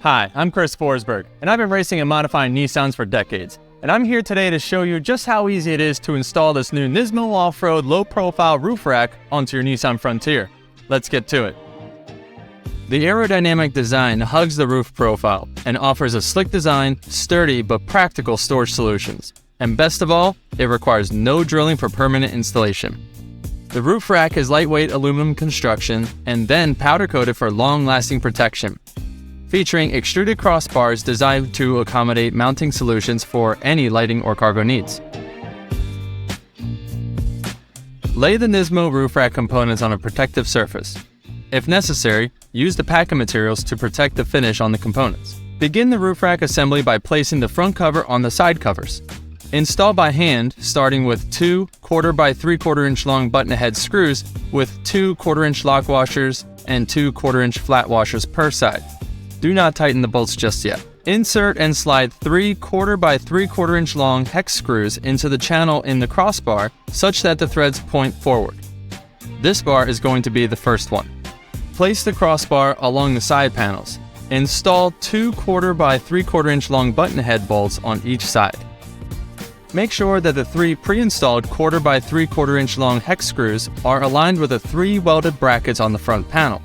Hi, I'm Chris Forsberg, and I've been racing and modifying Nissans for decades. And I'm here today to show you just how easy it is to install this new NISMO off-road low-profile roof rack onto your Nissan Frontier. Let's get to it. The aerodynamic design hugs the roof profile and offers a slick design, sturdy but practical storage solutions. And best of all, it requires no drilling for permanent installation. The roof rack is lightweight aluminum construction and then powder-coated for long-lasting protection, featuring extruded crossbars designed to accommodate mounting solutions for any lighting or cargo needs. Lay the NISMO roof rack components on a protective surface. If necessary, use the packing materials to protect the finish on the components. Begin the roof rack assembly by placing the front cover on the side covers. Install by hand, starting with 2 1/4 by 3/4 inch long button head screws with 2 1/4 inch lock washers and 2 1/4 inch flat washers per side. Do not tighten the bolts just yet. Insert and slide 3 1/4 by 3/4 inch long hex screws into the channel in the crossbar such that the threads point forward. This bar is going to be the first one. Place the crossbar along the side panels. Install 2 1/4 by 3/4 inch long button head bolts on each side. Make sure that the 3 pre-installed 1/4 by 3/4 inch long hex screws are aligned with the 3 welded brackets on the front panel.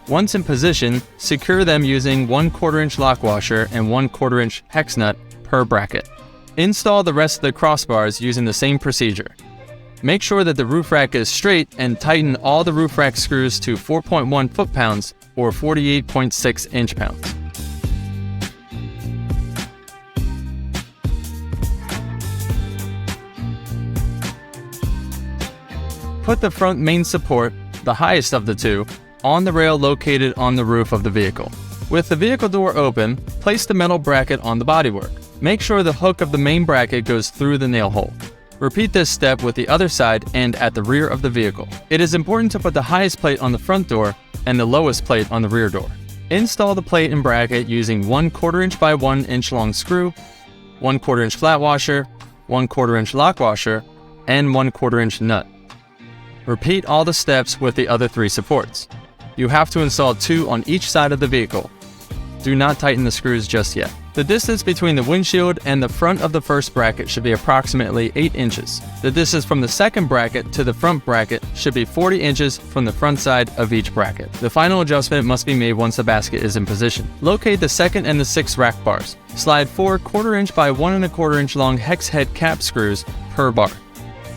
Once in position, secure them using 1 1/4 inch lock washer and 1 1/4 inch hex nut per bracket. Install the rest of the crossbars using the same procedure. Make sure that the roof rack is straight and tighten all the roof rack screws to 4.1 foot-pounds or 48.6 inch-pounds. Put the front main support, the highest of the two, on the rail located on the roof of the vehicle. With the vehicle door open, place the metal bracket on the bodywork. Make sure the hook of the main bracket goes through the nail hole. Repeat this step with the other side and at the rear of the vehicle. It is important to put the highest plate on the front door and the lowest plate on the rear door. Install the plate and bracket using 1 1/4 inch by 1 inch long screw, 1 1/4 inch flat washer, 1 1/4 inch lock washer, and 1 1/4 inch nut. Repeat all the steps with the other 3 supports. You have to install 2 on each side of the vehicle. Do not tighten the screws just yet. The distance between the windshield and the front of the first bracket should be approximately 8 inches. The distance from the second bracket to the front bracket should be 40 inches from the front side of each bracket. The final adjustment must be made once the basket is in position. Locate the second and the 6th rack bars. Slide 4 1/4 inch by 1 1/4 inch long hex head cap screws per bar.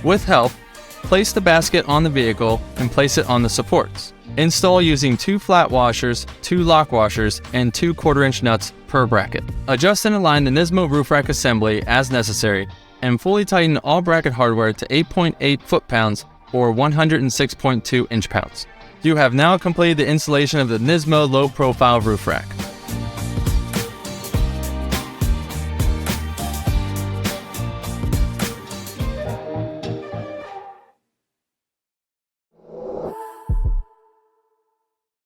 With help, place the basket on the vehicle and place it on the supports. Install using 2 flat washers, 2 lock washers, and 2 1/4 inch nuts per bracket. Adjust and align the NISMO roof rack assembly as necessary, and fully tighten all bracket hardware to 8.8 foot-pounds or 106.2 inch-pounds. You have now completed the installation of the NISMO low-profile roof rack.